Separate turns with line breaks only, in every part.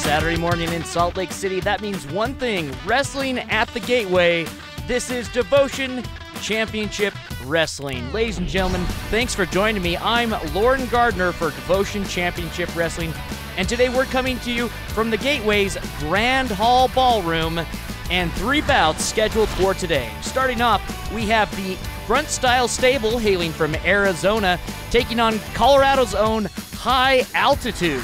Saturday morning in Salt Lake City. That means one thing, wrestling at the Gateway. This is Devotion Championship Wrestling. Ladies and gentlemen, thanks for joining me. I'm Lauren Gardner for Devotion Championship Wrestling, and today we're coming to you from the Gateway's Grand Hall Ballroom, and 3 bouts scheduled for today. Starting off, we have the Grunt Style Stable, hailing from Arizona, taking on Colorado's own High Altitude.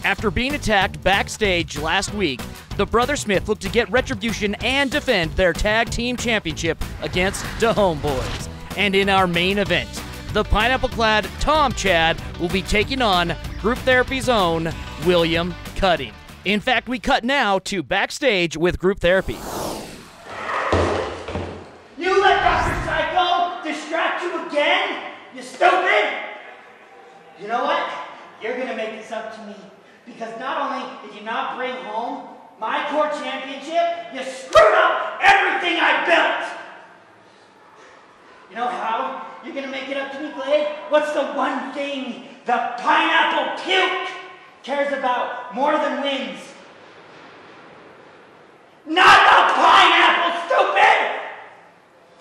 After being attacked backstage last week, the Brother Smith look to get retribution and defend their tag team championship against the Homeboyzzz. And in our main event, the pineapple-clad Tom Chad will be taking on Group Therapy's own William Cutting. In fact, we cut now to backstage with Group Therapy.
You let Dr. Psycho distract you again? You stupid! You know what? You're gonna make this up to me. Because not only did you not bring home my core championship, you screwed up everything I built! You know how you're gonna make it up to me, Glade? What's the one thing the pineapple puke cares about more than wins? Not the pineapple, stupid!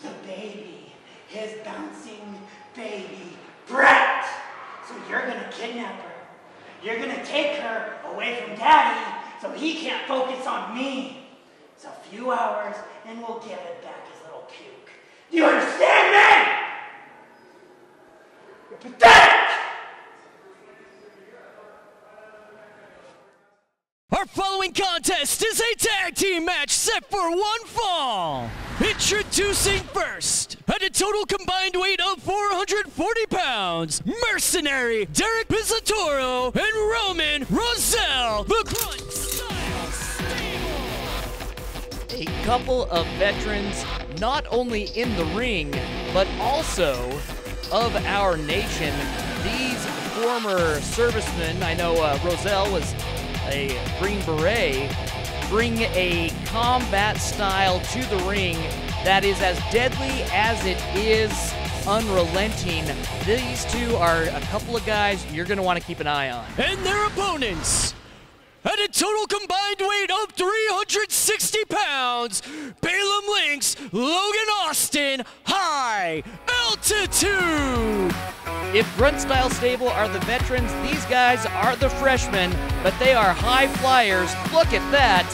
The baby, his bouncing baby, Brett. So you're gonna kidnap her. You're gonna take her away from Daddy so he can't focus on me. It's a few hours and we'll give it back his little puke. Do you understand me? You're pathetic!
Our following contest is a tag team match set for one fall. Introducing first, at a total combined weight of 440 pounds, Mercenary Derek Pizzatoro and Roman Roselle, the Grunt Style Stable.
A couple of veterans, not only in the ring, but also of our nation. These former servicemen, I know Roselle was a Green Beret, bring a combat style to the ring that is as deadly as it is unrelenting. These two are a couple of guys you're going to want to keep an eye on.
And their opponents, at a total combined weight of 360 pounds, Balaam Lynx, Logan Austin, High Altitude.
If Grunt Style Stable are the veterans, these guys are the freshmen, but they are high flyers. Look at that.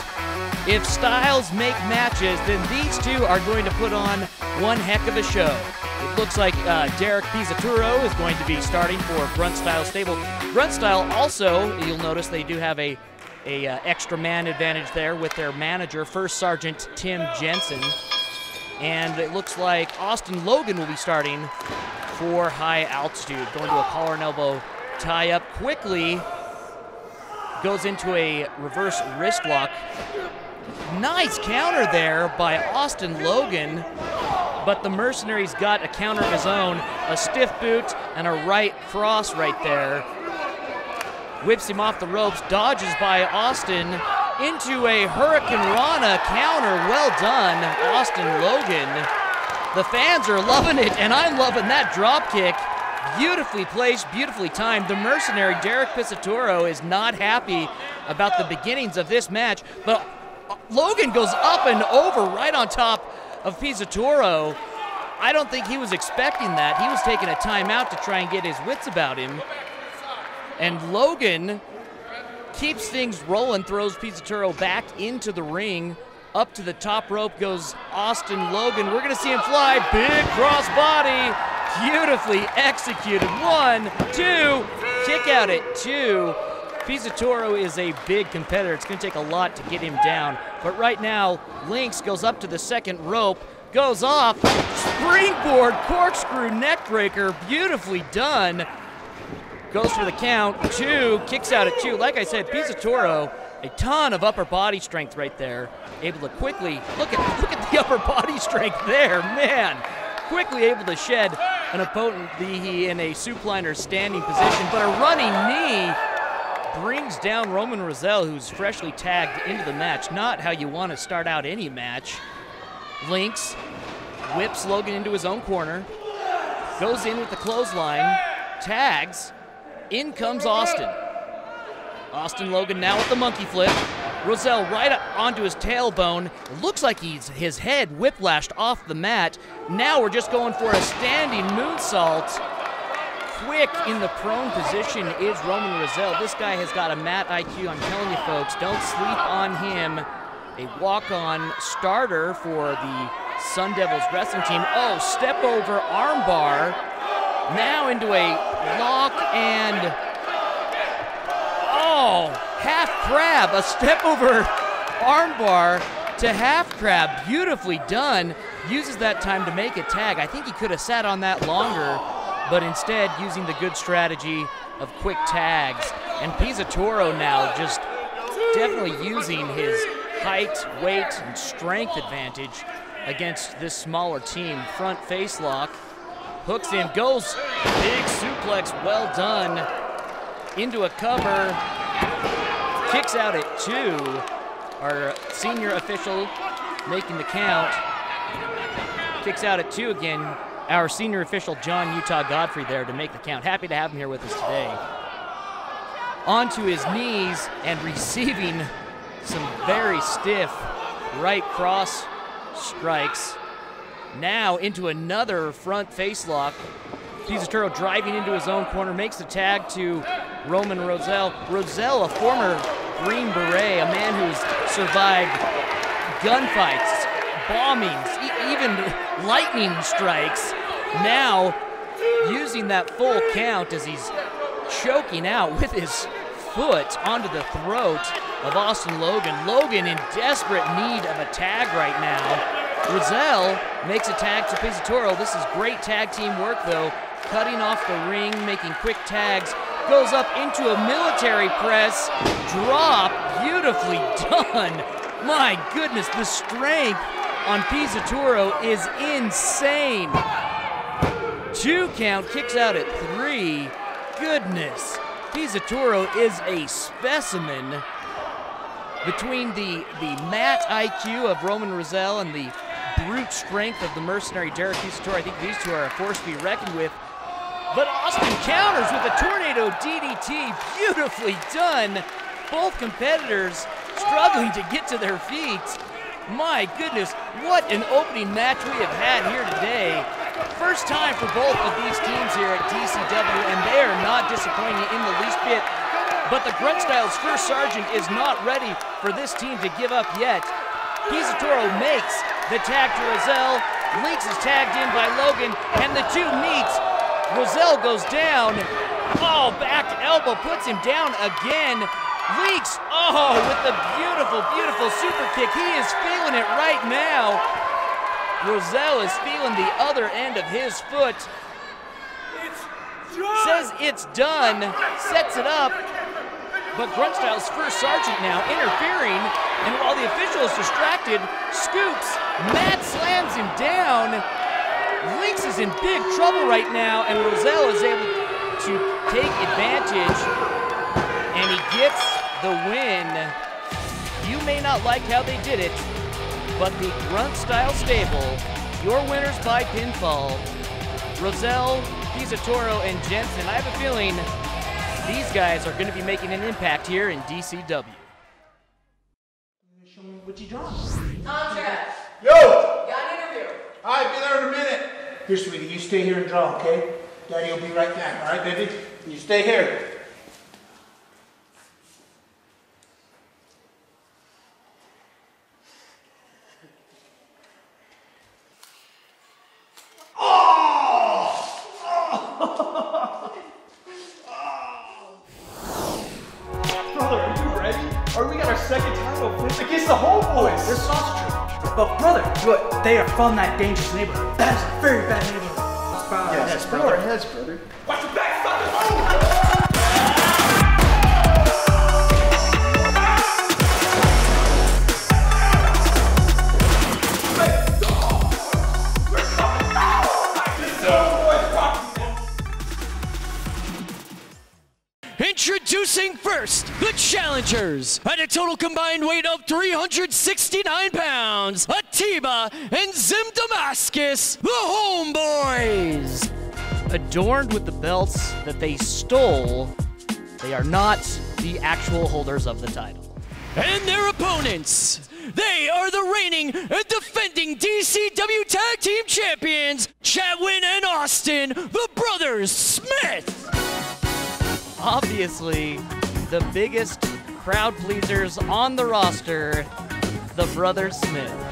If styles make matches, then these two are going to put on one heck of a show. It looks like Derek Pizzaturo is going to be starting for Grunt Style Stable. Grunt Style also, you'll notice they do have a extra man advantage there with their manager, First Sergeant Tim Jensen. And it looks like Austin Logan will be starting for High Altitude. Going to a collar and elbow tie-up quickly. Goes into a reverse wrist lock. Nice counter there by Austin Logan. But the Mercenary's got a counter of his own. A stiff boot and a right cross right there. Whips him off the ropes. Dodges by Austin into a Hurricane Rana counter. Well done, Austin Logan. The fans are loving it, and I'm loving that drop kick. Beautifully placed, beautifully timed. The Mercenary, Derek Pizzaturo, is not happy about the beginnings of this match, but Logan goes up and over right on top of Pizzaturo. I don't think he was expecting that. He was taking a timeout to try and get his wits about him. And Logan keeps things rolling, throws Pizzaturo back into the ring. Up to the top rope goes Austin Logan. We're going to see him fly. Big cross body. Beautifully executed. 1, 2. Kick out at 2. Pizzaturo is a big competitor. It's going to take a lot to get him down. But right now, Lynx goes up to the second rope. Goes off. Springboard corkscrew neckbreaker. Beautifully done. Goes for the count. 2. Kicks out at 2. Like I said, Pizzaturo, a ton of upper body strength right there. Able to quickly, look at the upper body strength there, man. Quickly able to shed an opponent in a supine or standing position, but a running knee brings down Roman Roselle, who's freshly tagged into the match. Not how you want to start out any match. Lynx whips Logan into his own corner, goes in with the clothesline, tags, in comes Austin. Austin Logan now with the monkey flip. Roselle right onto his tailbone. It looks like his head whiplashed off the mat. Now we're just going for a standing moonsault. Quick in the prone position is Roman Roselle. This guy has got a mat IQ. I'm telling you folks, don't sleep on him. A walk-on starter for the Sun Devils wrestling team. Oh, step over armbar. Now into a lock and, oh, half crab. A step over armbar to half crab. Beautifully done. Uses that time to make a tag. I think he could have sat on that longer, but instead using the good strategy of quick tags. And Pizzatoro now just definitely using his height, weight, and strength advantage against this smaller team. Front face lock, hooks in, goes, big suplex, well done, into a cover, kicks out at 2. Our senior official making the count, kicks out at 2 again. Our senior official, John Utah Godfrey, there to make the count. Happy to have him here with us today. Onto his knees and receiving some very stiff right cross strikes. Now into another front face lock. Pizzatoro driving into his own corner, makes the tag to Roman Roselle. Roselle, a former Green Beret, a man who's survived gunfights, bombings, even lightning strikes. Now using that full count as he's choking out with his foot onto the throat of Austin Logan. Logan in desperate need of a tag right now. Roselle makes a tag to Pizzatoro. This is great tag team work though. Cutting off the ring, making quick tags. Goes up into a military press. Drop, beautifully done. My goodness, the strength on Pizzatoro is insane. 2 count, kicks out at 3. Goodness, Pizzatoro is a specimen. Between the mat IQ of Roman Roselle and the brute strength of the mercenary Derek Pizzatoro, I think these two are a force to be reckoned with. But Austin counters with a tornado DDT, beautifully done. Both competitors struggling to get to their feet. My goodness, what an opening match we have had here today. First time for both of these teams here at DCW, and they are not disappointing in the least bit. But the Grunt Styles first sergeant is not ready for this team to give up yet. Pizzatoro makes the tag to Roselle. Lynx is tagged in by Logan, and the two meet. Roselle goes down. Oh, back elbow puts him down again. Lynx, oh, with the beautiful, beautiful super kick. He is feeling it right now. Roselle is feeling the other end of his foot. Says it's done, sets it up. But Grunt Styles' first sergeant now interfering, and while the official is distracted, scoops, Matt slams him down. Lynx is in big trouble right now, and Roselle is able to take advantage, and he gets the win. You may not like how they did it, but the Grunt Style stable, your winners by pinfall, Roselle, Pizzatoro, and Jensen. I have a feeling these guys are going to be making an impact here in DCW.
Show me what you draw.
Contract.
Yo!
Got an interview.
All right, be there in a minute. Here, sweetie, you stay here and draw, okay? Daddy will be right back, all right, baby? You stay here.
Second title against the Homeboyzzz.
They're sausage. But brother, what? They are from that dangerous neighborhood. That is a very bad neighborhood. Let's bow our heads, brother.
Our heads, brother.
Watch the back, sucker!
Introducing first, the challengers, at a total combined weight of 369 pounds, Atiba and Zim Damascus, the Homeboyzzz.
Adorned with the belts that they stole, they are not the actual holders of the title.
And their opponents, they are the reigning and defending DCW Tag Team Champions, Chatwin and Austin, the Brothers Smith.
Obviously, the biggest crowd pleasers on the roster, the Brothers Smith.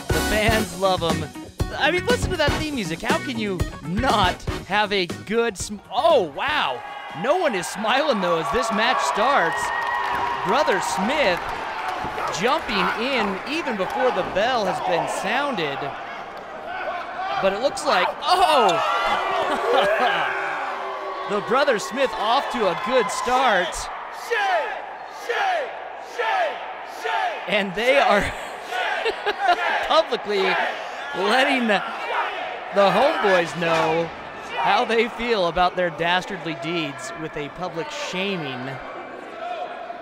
The fans love them. I mean, listen to that theme music. How can you not have a good oh, wow. No one is smiling, though, as this match starts. Brother Smith jumping in even before the bell has been sounded. But it looks like, oh! The Brother Smith off to a good start. And they are publicly letting the Homeboyzzz know how they feel about their dastardly deeds with a public shaming.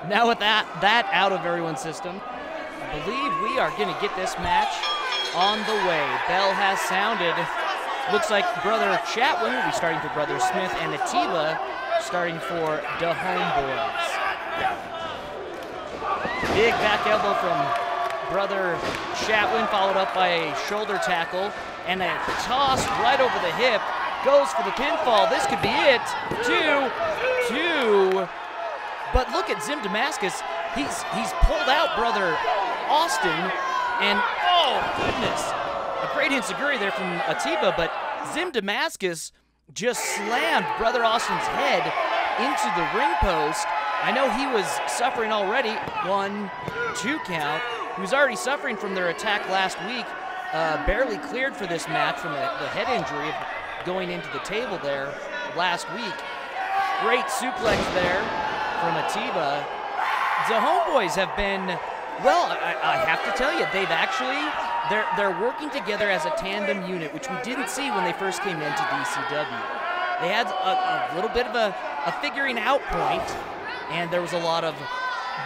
Now with that out of everyone's system, I believe we are going to get this match on the way. Bell has sounded. Looks like Brother Chatwin will be starting for Brother Smith and Atiba starting for the Homeboyzzz. Big back elbow from Brother Chatwin, followed up by a shoulder tackle and a toss right over the hip. Goes for the pinfall. This could be it. Two. But look at Zim Damascus. He's pulled out Brother Austin, and oh goodness, a great enziguri there from Atiba. But Zim Damascus just slammed Brother Austin's head into the ring post. I know he was suffering already. 1-2 count. He was already suffering from their attack last week. Barely cleared for this match from the head injury of going into the table there last week. Great suplex there from Atiba. The Homeboyzzz have been, well, I have to tell you, they're working together as a tandem unit, which we didn't see when they first came into DCW. They had a little bit of a figuring out point, and there was a lot of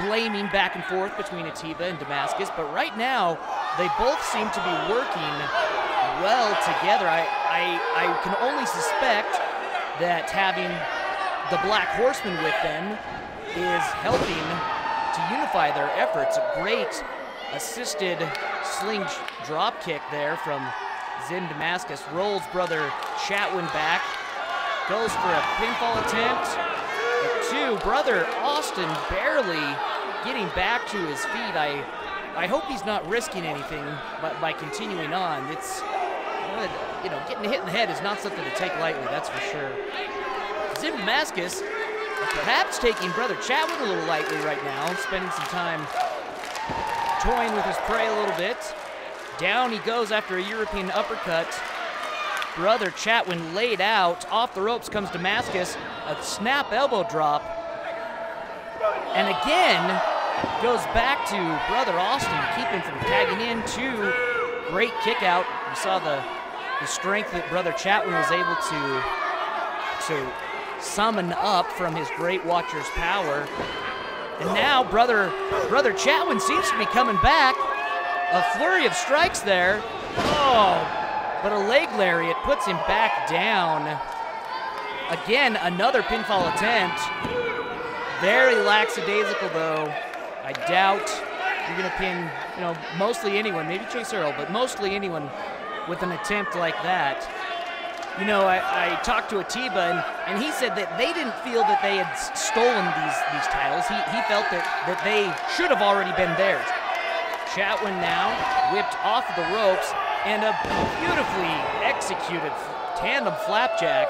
blaming back and forth between Atiba and Damascus, but right now, they both seem to be working well together. I can only suspect that having the Black Horseman with them is helping to unify their efforts. A great assisted sling drop kick there from Zim Damascus. Rolls Brother Chatwin back. Goes for a pinfall attempt. Brother Austin barely getting back to his feet. I hope he's not risking anything by continuing on. It's, getting hit in the head is not something to take lightly, that's for sure. Zim Damascus perhaps taking Brother Chatwin a little lightly right now, spending some time toying with his prey a little bit. Down he goes after a European uppercut. Brother Chatwin laid out. Off the ropes comes Damascus. A snap elbow drop. And again, goes back to Brother Austin, keep him from tagging in. Great kick out. You saw the strength that Brother Chatwin was able to summon up from his Great Watcher's power. And now Brother Chatwin seems to be coming back. A flurry of strikes there. Oh, but a leg lariat puts him back down. Again, another pinfall attempt. Very lackadaisical, though. I doubt you're going to pin, mostly anyone, maybe Chase Earl, but mostly anyone with an attempt like that. I talked to Atiba, and he said that they didn't feel that they had stolen these titles. He felt that they should have already been theirs. Chatwin now whipped off of the ropes, and a beautifully executed tandem flapjack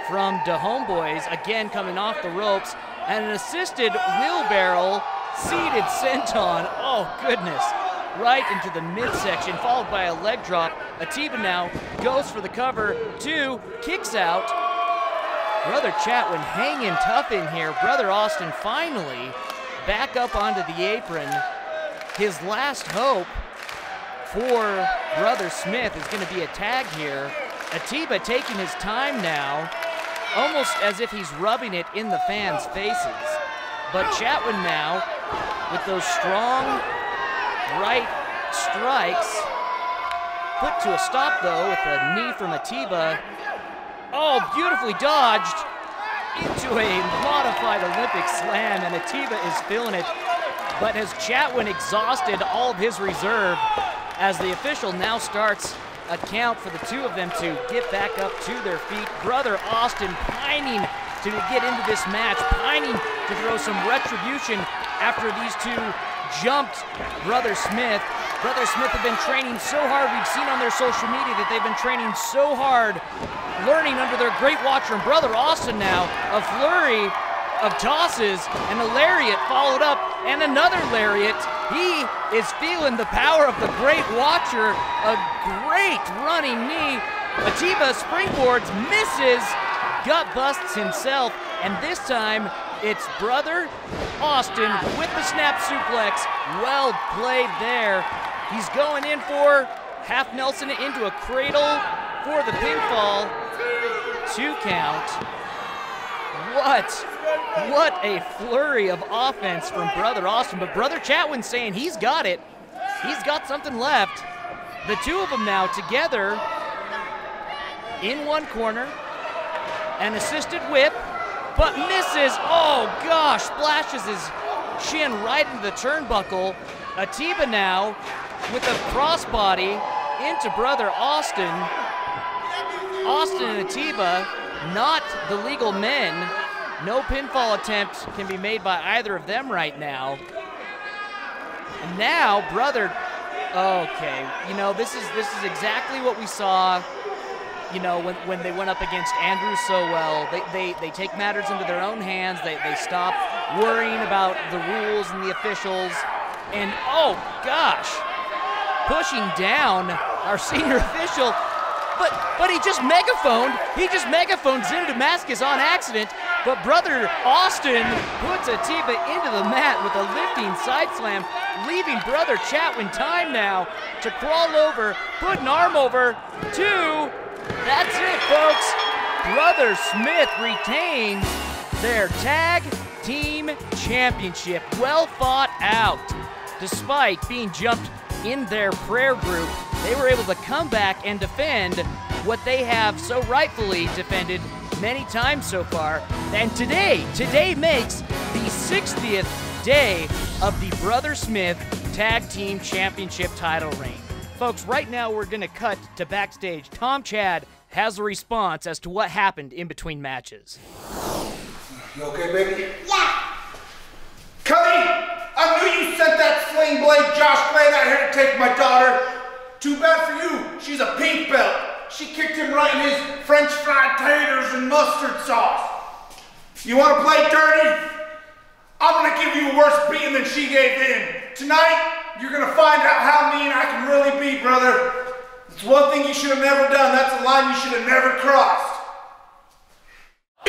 from the Homeboyzzz, again coming off the ropes, and an assisted wheelbarrow seated senton. Oh, goodness. Right into the midsection, followed by a leg drop. Atiba now goes for the cover. Kicks out. Brother Chatwin hanging tough in here. Brother Austin finally back up onto the apron. His last hope for Brother Smith is going to be a tag here. Atiba taking his time now, almost as if he's rubbing it in the fans' faces. But Chatwin now, with those strong right strikes, put to a stop though with a knee from Atiba. Oh, beautifully dodged into into a modified Olympic slam, and Atiba is feeling it. But has Chatwin exhausted all of his reserve as the official now starts a count for the two of them to get back up to their feet. Brother Austin pining to get into this match, pining to throw some retribution after these two jumped Brother Smith. Brother Smith have been training so hard. We've seen on their social media that they've been training so hard, learning under their great watcher. And Brother Austin now, a flurry of tosses, and a lariat followed up, and another lariat. He is feeling the power of the great watcher. A great running knee. Atiba springboards, misses, gut busts himself, and this time it's Brother Austin with the snap suplex. Well played there. He's going in for half Nelson into a cradle for the pinfall. 2 count. What a flurry of offense from Brother Austin, but Brother Chatwin saying he's got it. He's got something left. The two of them now together in one corner. An assisted whip, but misses. Oh gosh, splashes his shin right into the turnbuckle. Atiba now with a crossbody into Brother Austin. Austin and Atiba, not the legal men. No pinfall attempt can be made by either of them right now. And now, Brother, okay, you know, this is exactly what we saw, you know, when they went up against Andrew so well. They take matters into their own hands. They stop worrying about the rules and the officials. And oh gosh, pushing down our senior official. But he just megaphoned. He just megaphones into Damascus on accident. But Brother Austin puts Atiba into the mat with a lifting side slam, leaving Brother Chatwin time now to crawl over, put an arm over, 2. That's it, folks. Brother Smith retains their tag team championship. Well fought out. Despite being jumped in their prayer group, they were able to come back and defend what they have so rightfully defended many times so far. And today makes the 60th day of the Brother Smith Tag Team Championship title reign. Folks, right now we're gonna cut to backstage. Tom Chad has a response as to what happened in between matches.
You okay, baby?
Yeah.
Cuddy, I knew you sent that sling blade Josh Blade out here to take my daughter. Too bad for you, she's a pink belt. She kicked him right in his French fried taters and mustard sauce. You want to play dirty? I'm going to give you a worse beating than she gave him. Tonight, you're going to find out how mean I can really be, brother. It's one thing you should have never done. That's a line you should have never crossed.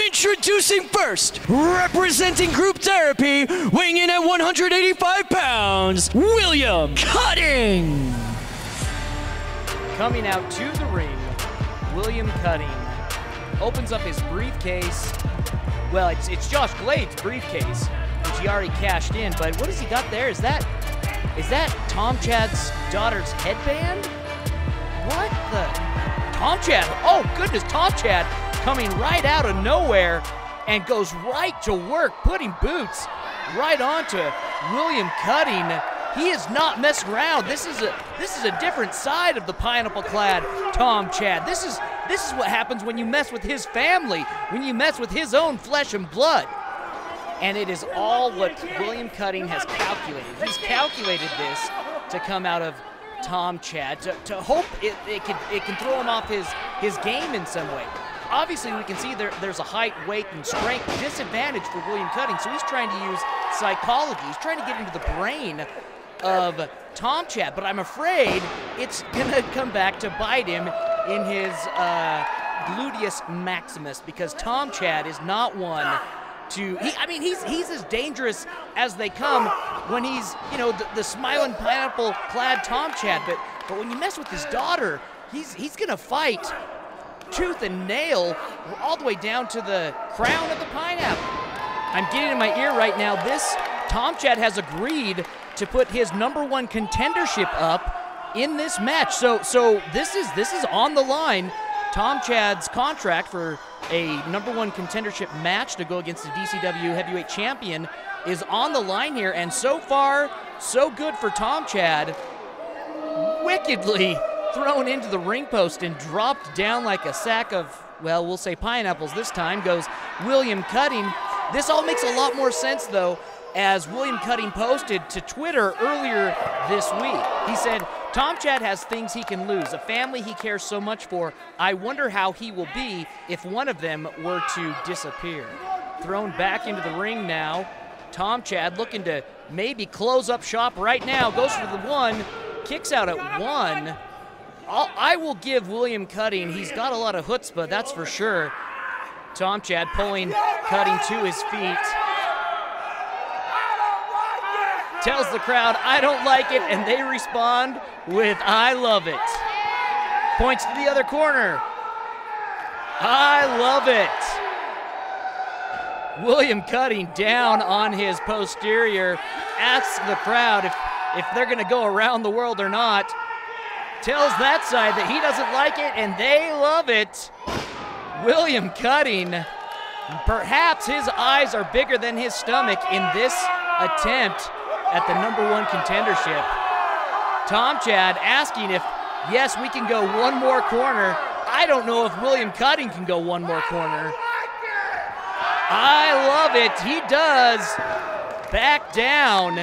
Introducing first, representing Group Therapy, weighing in at 185 pounds, William Cutting.
Coming out to the ring, William Cutting opens up his briefcase. Well, it's Josh Glade's briefcase, which he already cashed in, but what has he got there? Is that Tom Chad's daughter's headband? What the? Tom Chad, oh goodness, Tom Chad coming right out of nowhere and goes right to work, putting boots right onto William Cutting. He is not messing around. This is a different side of the pineapple-clad Tom Chad. This is what happens when you mess with his family, when you mess with his own flesh and blood. And it is all what William Cutting has calculated. He's calculated this to come out of Tom Chad, to hope it can throw him off his game in some way. Obviously, we can see there's a height, weight, and strength disadvantage for William Cutting, so he's trying to use psychology. He's trying to get into the brain of Tom Chad, but I'm afraid it's gonna come back to bite him in his gluteus maximus, because Tom Chad is not one to, he's as dangerous as they come when he's, you know, the smiling pineapple-clad Tom Chad, but when you mess with his daughter, he's gonna fight tooth and nail all the way down to the crown of the pineapple. I'm getting in my ear right now, this Tom Chad has agreed to put his #1 contendership up in this match. So this is on the line. Tom Chad's contract for a #1 contendership match to go against the DCW heavyweight champion is on the line here, and so far, so good for Tom Chad. Wickedly thrown into the ring post and dropped down like a sack of, well, we'll say pineapples this time, goes William Cutting. This all makes a lot more sense, though, as William Cutting posted to Twitter earlier this week. He said, Tom Chad has things he can lose, a family he cares so much for. I wonder how he will be if one of them were to disappear. Thrown back into the ring now. Tom Chad looking to maybe close up shop right now. Goes for the one, kicks out at one. I will give William Cutting, he's got a lot of chutzpah, that's for sure. Tom Chad pulling Cutting to his feet. Tells the crowd, I don't like it, and they respond with, I love it. Points to the other corner. I love it. William Cutting down on his posterior, asks the crowd if they're gonna go around the world or not. Tells that side that he doesn't like it, and they love it. William Cutting, perhaps his eyes are bigger than his stomach in this attempt at the #1 contendership. Tom Chad asking if, yes, we can go one more corner. I don't know if William Cutting can go one more corner. I love it, he does. Back down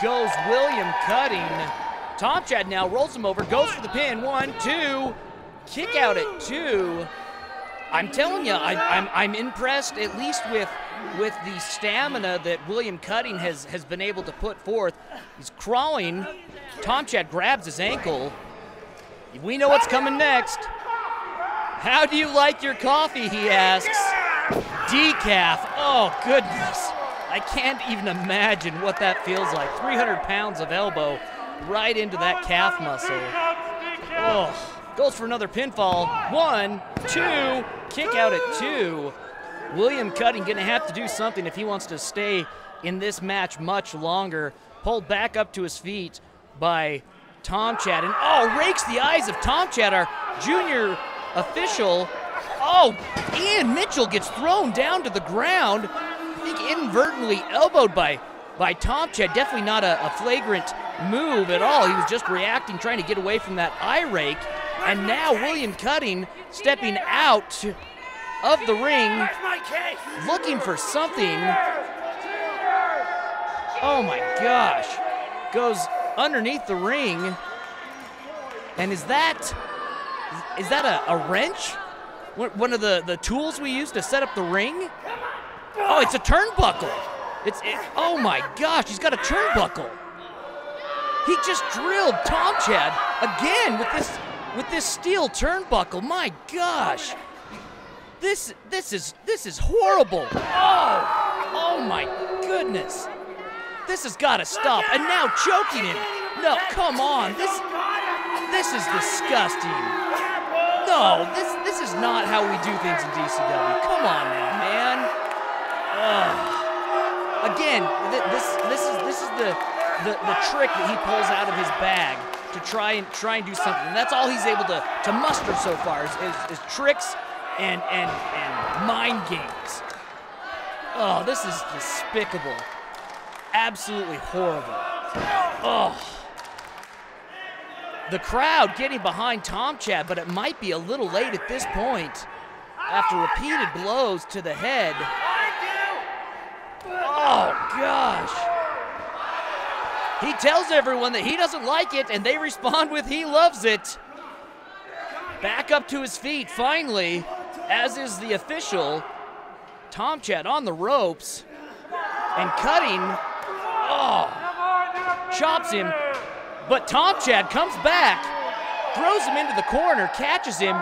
goes William Cutting. Tom Chad now rolls him over, goes for the pin, 1, 2, kick out at 2. I'm telling you, I'm impressed at least with the stamina that William Cutting has been able to put forth. He's crawling. Tom Chad grabs his ankle. We know what's coming next. How do you like your coffee, he asks. Decaf. Oh, goodness. I can't even imagine what that feels like. 300 pounds of elbow right into that calf muscle. Oh. Goes for another pinfall. 1, 2, kick out at 2. William Cutting gonna have to do something if he wants to stay in this match much longer. Pulled back up to his feet by Tom Chad. And rakes the eyes of Tom Chad, our junior official. Oh, Ian Mitchell gets thrown down to the ground. I think inadvertently elbowed by Tom Chad. Definitely not a flagrant move at all. He was just reacting, trying to get away from that eye rake. And now William Cutting stepping out of the ring, looking for something. Oh my gosh. Goes underneath the ring. And is that a wrench? One of the tools we use to set up the ring? Oh, it's a turnbuckle. Oh my gosh, he's got a turnbuckle. He just drilled Tom Chad again with this steel turnbuckle. My gosh. This is horrible. Oh my goodness. This has got to stop. And now choking him. No, come on. This is disgusting. No, this is not how we do things in DCW. Come on now, man. Again, this is the trick that he pulls out of his bag to try and do something. And that's all he's able to muster so far is tricks and mind games. Oh, this is despicable. Absolutely horrible. Oh. The crowd getting behind Tom Chad, but it might be a little late at this point after repeated blows to the head. Oh, gosh. He tells everyone that he doesn't like it, and they respond with he loves it. Back up to his feet, finally, as is the official. Tom Chad on the ropes, and Cutting, chops him, but Tom Chad comes back, throws him into the corner, catches him,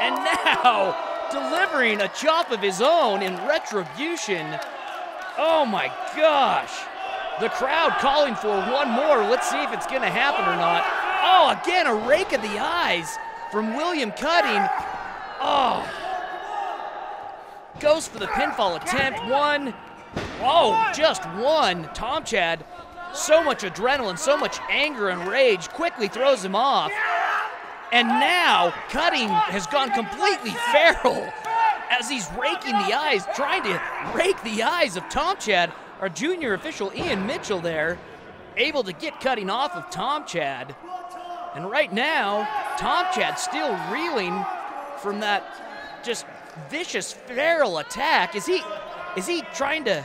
and now delivering a chop of his own in retribution. Oh my gosh. The crowd calling for one more. Let's see if it's gonna happen or not. Oh, again, a rake of the eyes from William Cutting. Oh. Goes for the pinfall attempt. One. Oh, just one. Tom Chad, so much adrenaline, so much anger and rage, quickly throws him off. And now Cutting has gone completely feral as he's raking the eyes, trying to rake the eyes of Tom Chad. Our junior official Ian Mitchell there, able to get Cutting off of Tom Chad. And right now, Tom Chad still reeling from that just vicious feral attack. Is he trying to,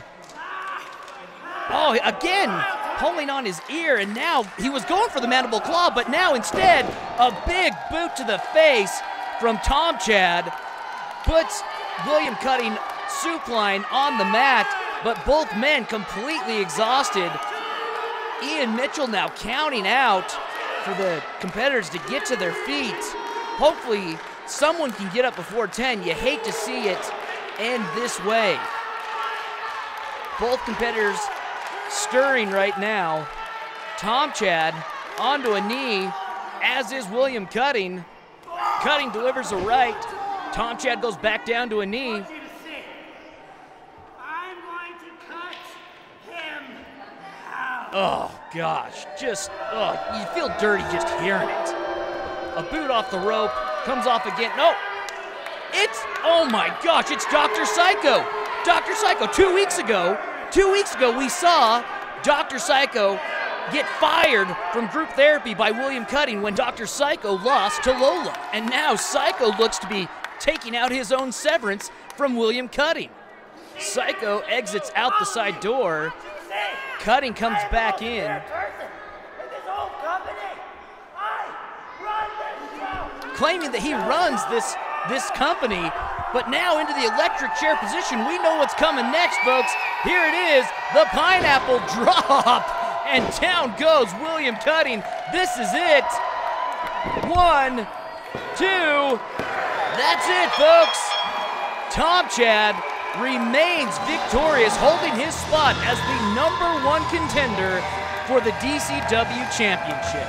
oh, again, pulling on his ear, and now he was going for the mandible claw, but now instead, a big boot to the face from Tom Chad puts William Cutting supine on the mat, but both men completely exhausted. Ian Mitchell now counting out for the competitors to get to their feet. Hopefully, someone can get up before 10. You hate to see it end this way. Both competitors stirring right now. Tom Chad onto a knee, as is William Cutting. Cutting delivers a right. Tom Chad goes back down to a knee. Oh gosh, just, you feel dirty just hearing it. A boot off the rope, comes off again. No, oh my gosh, it's Dr. Psycho. Dr. Psycho, 2 weeks ago we saw Dr. Psycho get fired from group therapy by William Cutting when Dr. Psycho lost to Lola. And now Psycho looks to be taking out his own severance from William Cutting. Psycho exits out the side door. Cutting comes back in. Claiming that he runs this company, but now into the electric chair position. We know what's coming next, folks. Here it is, the pineapple drop. And down goes William Cutting. This is it. 1, 2. That's it, folks. Tom Chad remains victorious, holding his spot as the #1 contender for the DCW Championship.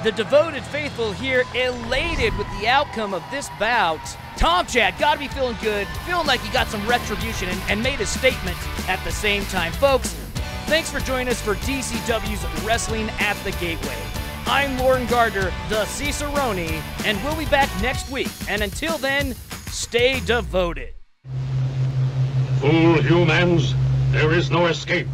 The devoted faithful here elated with the outcome of this bout. Tom Chad gotta be feeling good, feeling like he got some retribution and made a statement at the same time. Folks, thanks for joining us for DCW's Wrestling at the Gateway. I'm Lauren Gardner, the Cicerone, and we'll be back next week. And until then, stay devoted.
Fool humans, there is no escape.